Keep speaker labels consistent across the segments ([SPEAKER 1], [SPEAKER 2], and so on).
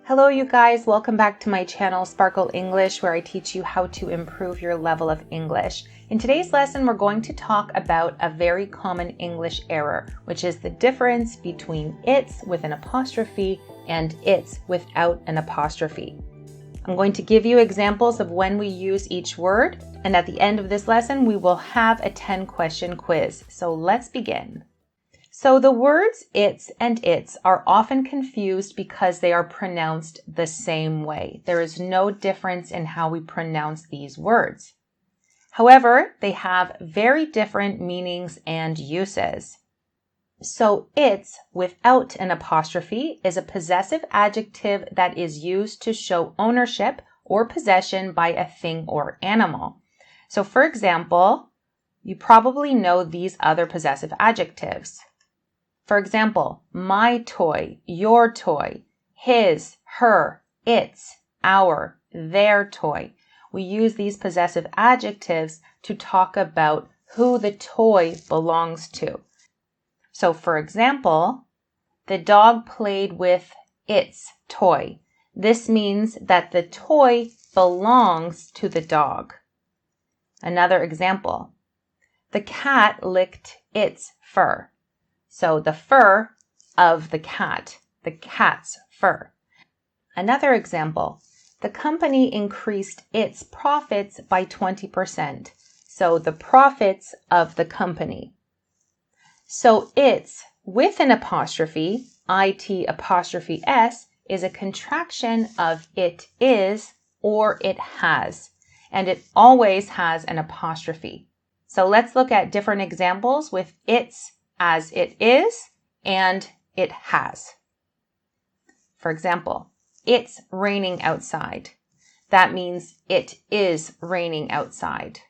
[SPEAKER 1] Hello you guys, welcome back to my channel Sparkle English, where I teach you how to improve your level of English. In today's lesson, we're going to talk about a very common English error, which is the difference between it's with an apostrophe and it's without an apostrophe. I'm going to give you examples of when we use each word, and at the end of this lesson, we will have a 10-question quiz. So let's begin. So the words it's and its are often confused because they are pronounced the same way. There is no difference in how we pronounce these words. However, they have very different meanings and uses. So it's without an apostrophe is a possessive adjective that is used to show ownership or possession by a thing or animal. So for example, you probably know these other possessive adjectives. For example, my toy, your toy, his, her, its, our, their toy. We use these possessive adjectives to talk about who the toy belongs to. So for example, the dog played with its toy. This means that the toy belongs to the dog. Another example, the cat licked its fur. So the fur of the cat's fur. Another example, the company increased its profits by 20%. So the profits of the company. So it's with an apostrophe, it apostrophe s, is a contraction of it is or it has. And it always has an apostrophe. So let's look at different examples with its as it is and it has. For example, it's raining outside. That means it is raining outside.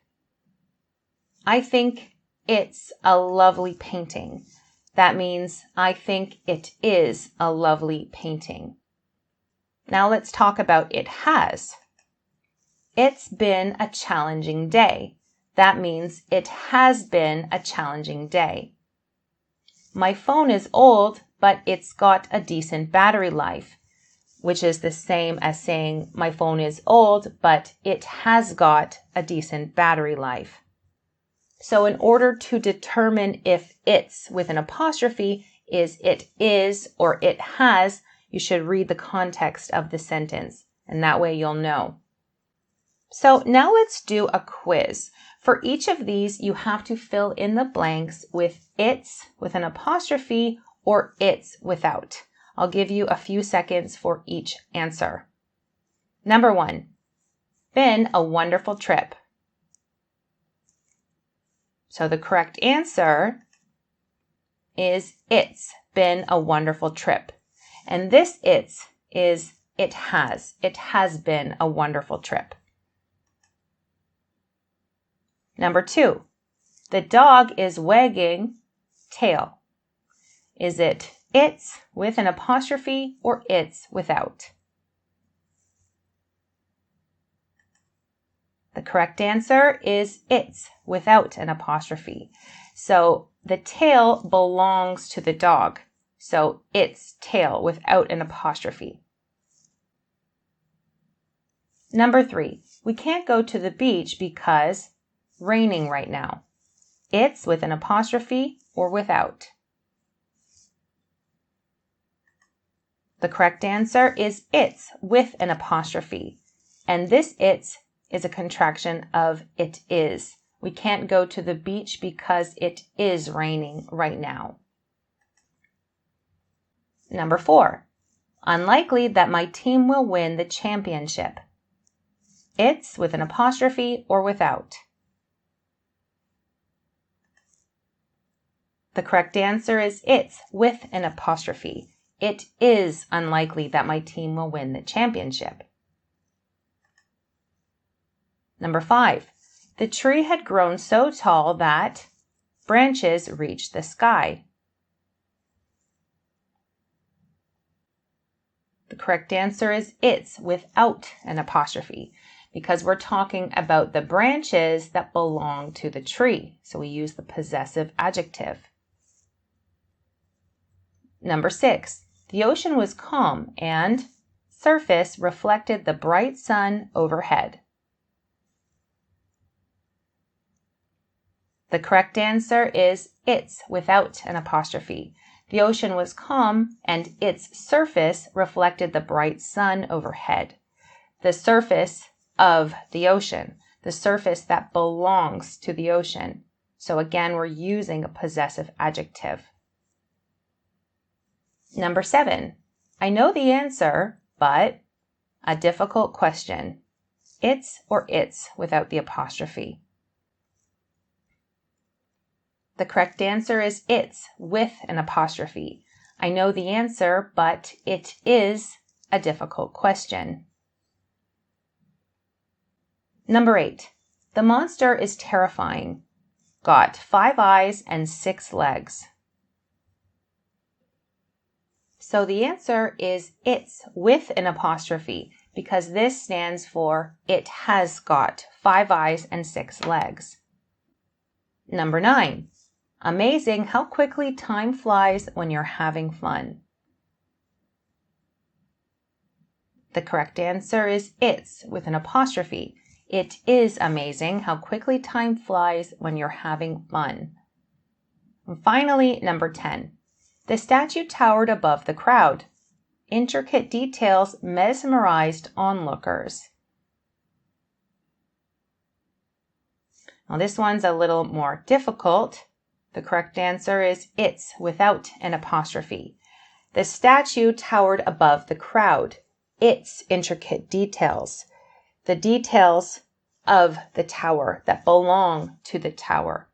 [SPEAKER 1] I think it's a lovely painting. That means I think it is a lovely painting. Now let's talk about it has. It's been a challenging day. That means it has been a challenging day. My phone is old, but it's got a decent battery life, which is the same as saying my phone is old, but it has got a decent battery life. So in order to determine if it's with an apostrophe is it is or it has, you should read the context of the sentence, and that way you'll know. So now let's do a quiz. For each of these, you have to fill in the blanks with it's with an apostrophe or it's without. I'll give you a few seconds for each answer. Number 1, been a wonderful trip. So the correct answer is it's been a wonderful trip. And this it's is it has. It has been a wonderful trip. Number 2, the dog is wagging tail. Is it it's with an apostrophe or it's without? The correct answer is it's without an apostrophe. So the tail belongs to the dog. So it's tail without an apostrophe. Number 3, we can't go to the beach because raining right now. It's with an apostrophe or without. The correct answer is it's with an apostrophe. And this it's is a contraction of it is. We can't go to the beach because it is raining right now. Number 4, unlikely that my team will win the championship. It's with an apostrophe or without. The correct answer is it's with an apostrophe. It is unlikely that my team will win the championship. Number 5, the tree had grown so tall that branches reached the sky. The correct answer is it's without an apostrophe because we're talking about the branches that belong to the tree. So we use the possessive adjective. Number 6, the ocean was calm and surface reflected the bright sun overhead. The correct answer is its without an apostrophe. The ocean was calm and its surface reflected the bright sun overhead. The surface of the ocean, the surface that belongs to the ocean. So again, we're using a possessive adjective. Number 7, I know the answer, but a difficult question. It's or its without the apostrophe. The correct answer is its with an apostrophe. I know the answer, but it is a difficult question. Number 8, the monster is terrifying. Got 5 eyes and 6 legs. So the answer is its with an apostrophe because this stands for it has got 5 eyes and 6 legs. Number 9, amazing how quickly time flies when you're having fun. The correct answer is its with an apostrophe. It is amazing how quickly time flies when you're having fun. And finally, number 10. The statue towered above the crowd. Intricate details mesmerized onlookers. Now this one's a little more difficult. The correct answer is its without an apostrophe. The statue towered above the crowd. Its intricate details. The details of the tower that belong to the tower.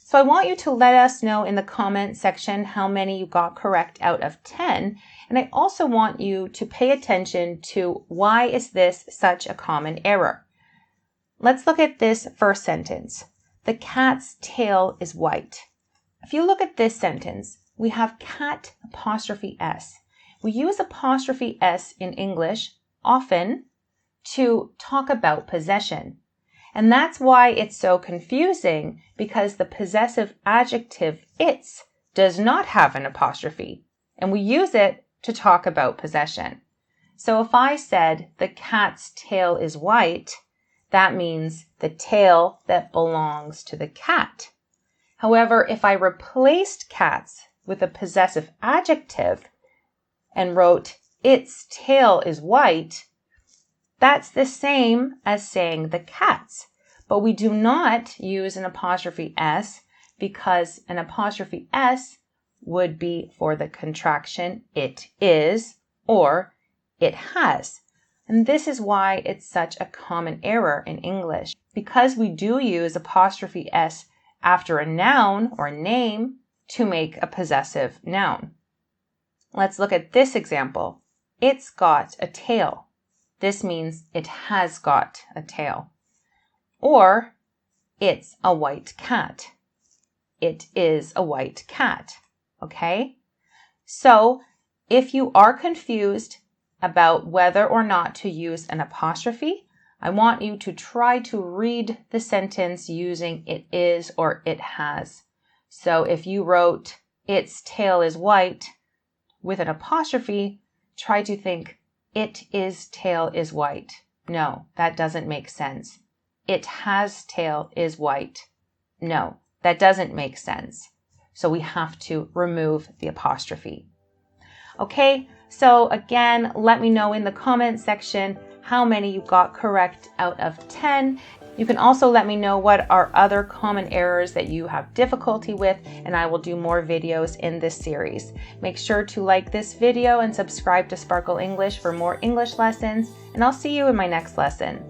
[SPEAKER 1] So I want you to let us know in the comment section how many you got correct out of 10. And I also want you to pay attention to why is this such a common error. Let's look at this first sentence. The cat's tail is white. If you look at this sentence, we have cat apostrophe S. We use apostrophe S in English often to talk about possession. And that's why it's so confusing because the possessive adjective its does not have an apostrophe. And we use it to talk about possession. So if I said the cat's tail is white, that means the tail that belongs to the cat. However, if I replaced cats with a possessive adjective and wrote its tail is white, that's the same as saying the cat's, but we do not use an apostrophe S because an apostrophe S would be for the contraction it is or it has. And this is why it's such a common error in English. Because we do use apostrophe S after a noun or name to make a possessive noun. Let's look at this example. It's got a tail. This means it has got a tail. Or it's a white cat. It is a white cat. Okay? So if you are confused about whether or not to use an apostrophe, I want you to try to read the sentence using it is or it has. So if you wrote its tail is white with an apostrophe, try to think it is tail is white. No, that doesn't make sense. It has tail is white. No, that doesn't make sense. So we have to remove the apostrophe. Okay, so again, let me know in the comment section how many you got correct out of 10. You can also let me know what are other common errors that you have difficulty with, and I will do more videos in this series. Make sure to like this video and subscribe to Sparkle English for more English lessons, and I'll see you in my next lesson.